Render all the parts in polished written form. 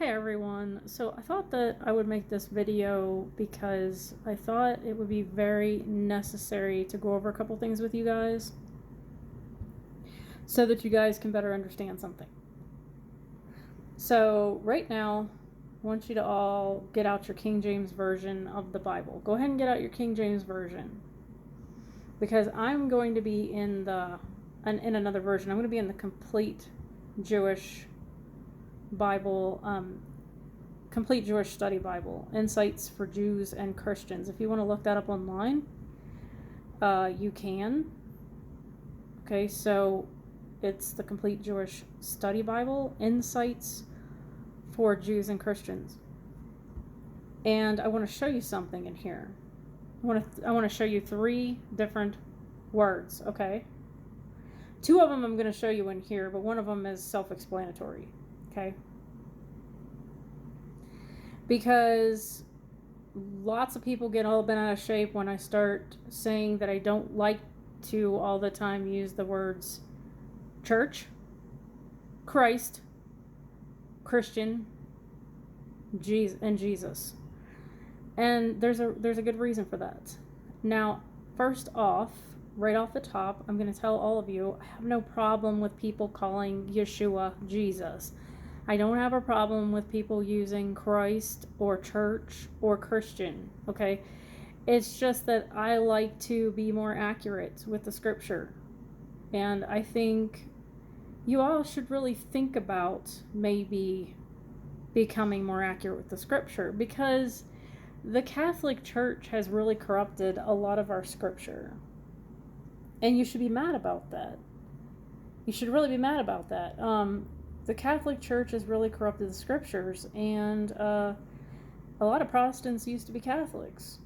Hey everyone, so I thought that I would make this video because I thought it would be very necessary to go over a couple things with you guys so that you guys can better understand something. So right now, I want you to all get out your King James Version of the Bible. Go ahead and get out your King James Version because I'm going to be in another version. I'm going to be in the complete Jewish Bible, Complete Jewish Study Bible, Insights for Jews and Christians. If you want to look that up online, you can. Okay, so it's the Complete Jewish Study Bible, Insights for Jews and Christians. And I want to show you something in here. I want to show you 3 different words, okay? 2 of them I'm going to show you in here, but one of them is self-explanatory, okay? Because lots of people get all bent out of shape when I start saying that I don't like to all the time use the words church, Christ, Christian, Jesus, and Jesus. And there's a good reason for that. Now, first off, right off the top, I'm going to tell all of you, I have no problem with people calling Yeshua Jesus. I don't have a problem with people using Christ or church or Christian, okay? It's just that I like to be more accurate with the scripture. And I think you all should really think about maybe becoming more accurate with the scripture, because the Catholic Church has really corrupted a lot of our scripture. And you should be mad about that. You should really be mad about that. The Catholic Church has really corrupted the scriptures, and a lot of Protestants used to be Catholics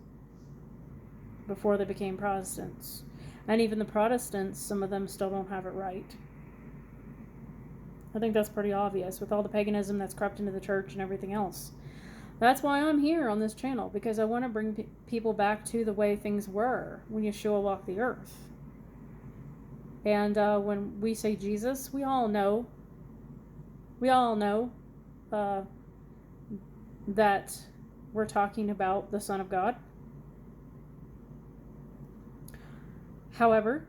before they became Protestants. And even the Protestants, some of them still don't have it right. I think that's pretty obvious with all the paganism that's crept into the church and everything else. That's why I'm here on this channel, because I want to bring people back to the way things were when Yeshua walked the earth. And when we say Jesus, we all know that we're talking about the Son of God. However,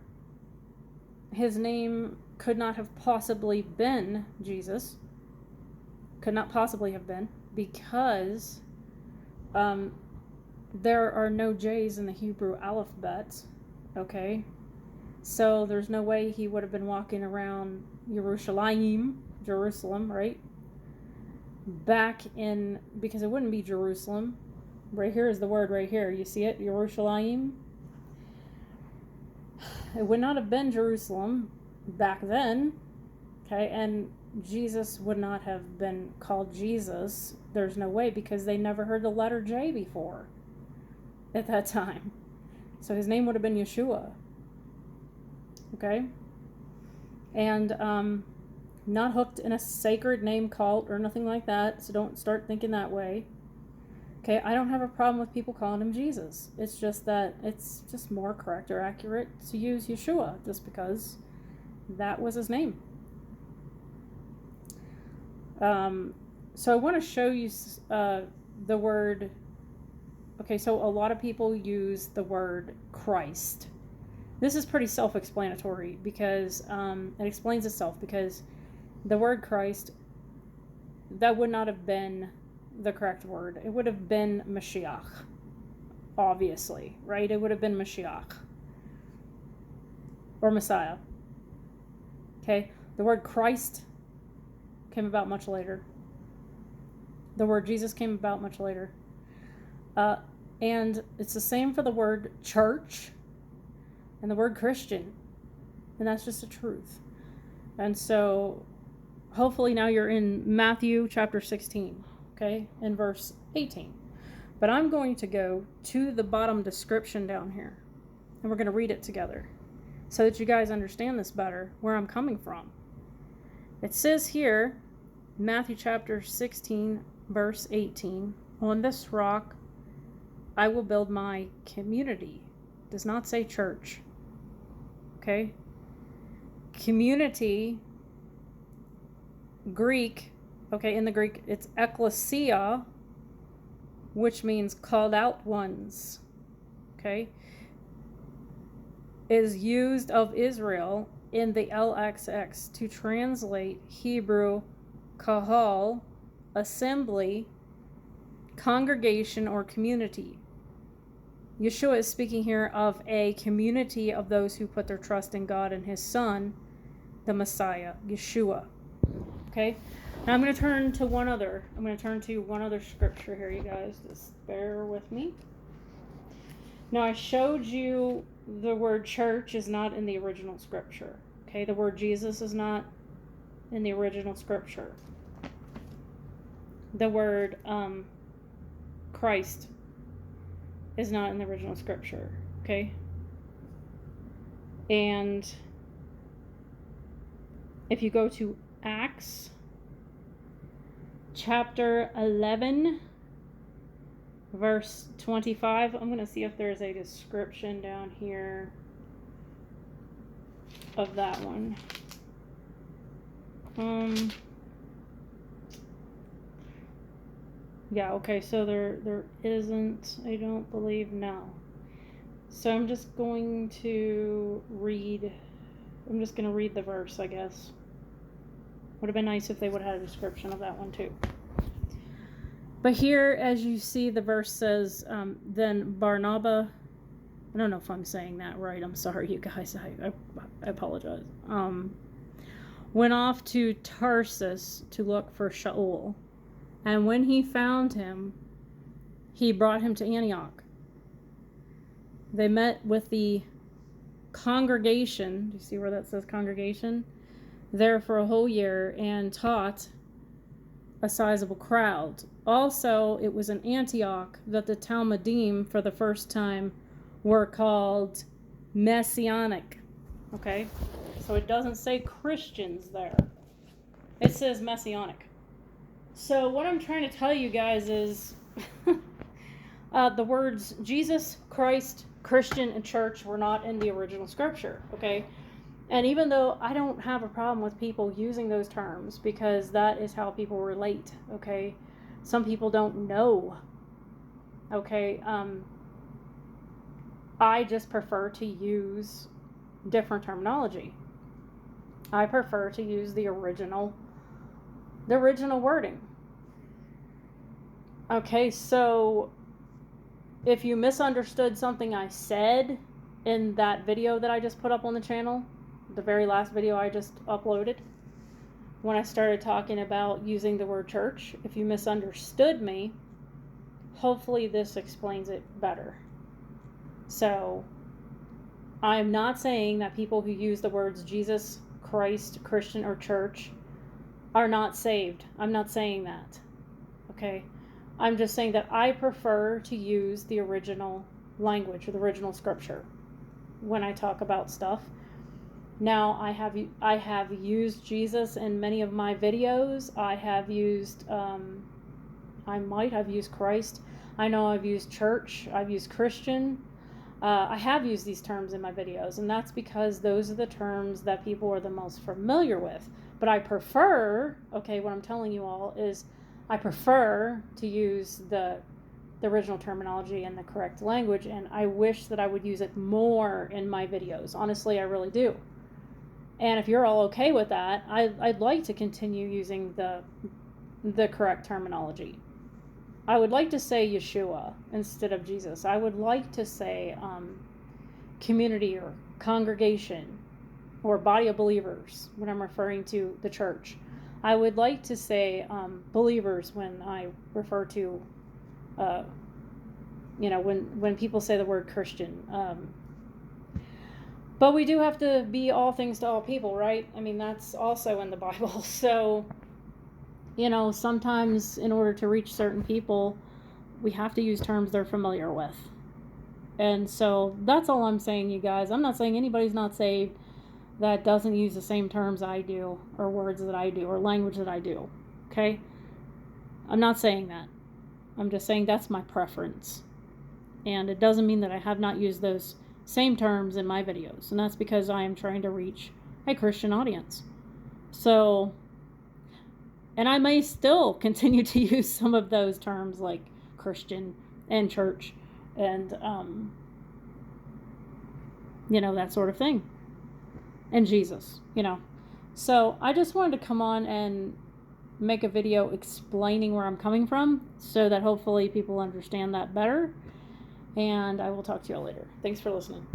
his name could not have possibly been Jesus. Could not possibly have been, because there are no J's in the Hebrew alphabet, okay? So there's no way he would have been walking around Jerusalem, right? Back in, because it wouldn't be Jerusalem. Right here is the word right here. You see it? Yerushalayim. It would not have been Jerusalem back then, okay? And Jesus would not have been called Jesus. There's no way, because they never heard the letter J before at that time. So his name would have been Yeshua. Okay? And not hooked in a sacred name cult or nothing like that, so don't start thinking that way. Okay, I don't have a problem with people calling him Jesus. It's just that it's just more correct or accurate to use Yeshua, just because that was his name. So I want to show you the word. Okay, so a lot of people use the word Christ. This is pretty self-explanatory, because it explains itself, because the word Christ, that would not have been the correct word. It would have been Mashiach, obviously, right? It would have been Mashiach or Messiah. Okay, the word Christ came about much later. The word Jesus came about much later. And it's the same for the word church and the word Christian. And that's just the truth. And so hopefully now you're in Matthew chapter 16, okay, in verse 18. But I'm going to go to the bottom description down here, and we're going to read it together so that you guys understand this better, where I'm coming from. It says here, Matthew chapter 16, verse 18, on this rock I will build my community. It does not say church. Okay? Community, Greek, Okay, in the Greek, it's ecclesia, which means called out ones. Okay, is used of Israel in the LXX to translate Hebrew kahal, assembly, congregation, or community. Yeshua is speaking here of a community of those who put their trust in God and His Son, the Messiah, Yeshua. Okay? Now I'm going to turn to one other scripture here, you guys. Just bear with me. Now I showed you the word church is not in the original scripture. Okay? The word Jesus is not in the original scripture. The word Christ is not in the original scripture. Okay? And if you go to Acts chapter 11, verse 25, I'm going to see if there's a description down here of that one. Yeah, okay, so there isn't, I don't believe, no. So I'm just going to read the verse, I guess. Would have been nice if they would have had a description of that one too. But here, as you see, the verse says, then Barnabas, I don't know if I'm saying that right, I'm sorry, you guys, I apologize, went off to Tarsus to look for Shaul. And when he found him, he brought him to Antioch. They met with the congregation, do you see where that says congregation? There for a whole year and taught a sizable crowd. Also, it was in Antioch that the Talmudim for the first time were called Messianic. Okay? So it doesn't say Christians there. It says Messianic. So what I'm trying to tell you guys is the words Jesus, Christ, Christian, and church were not in the original scripture, okay? And even though I don't have a problem with people using those terms because that is how people relate, okay? Some people don't know, okay? I just prefer to use different terminology. I prefer to use the original wording. Okay, so if you misunderstood something I said in that video that I just put up on the channel, the very last video I just uploaded, when I started talking about using the word church, if you misunderstood me, hopefully this explains it better. So, I'm not saying that people who use the words Jesus, Christ, Christian, or church are not saved. I'm not saying that. Okay? I'm just saying that I prefer to use the original language or the original scripture when I talk about stuff. Now, I have used Jesus in many of my videos. I have used, I've used Christ. I know I've used church. I've used Christian. I have used these terms in my videos, and that's because those are the terms that people are the most familiar with. But I prefer, okay, what I'm telling you all is I prefer to use the original terminology and the correct language, and I wish that I would use it more in my videos. Honestly, I really do. And if you're all okay with that, I'd like to continue using the correct terminology. I would like to say Yeshua instead of Jesus. I would like to say community or congregation or body of believers when I'm referring to the church. I would like to say believers when I refer to, when people say the word Christian. But we do have to be all things to all people, right? I mean, that's also in the Bible. So, sometimes in order to reach certain people, we have to use terms they're familiar with. And so that's all I'm saying, you guys. I'm not saying anybody's not saved that doesn't use the same terms I do, or words that I do, or language that I do. Okay? I'm not saying that. I'm just saying that's my preference. And it doesn't mean that I have not used those same terms in my videos. And that's because I am trying to reach a Christian audience. So, And I may still continue to use some of those terms like Christian and church and, that sort of thing. And Jesus, So I just wanted to come on and make a video explaining where I'm coming from so that hopefully people understand that better. And I will talk to you all later. Thanks for listening.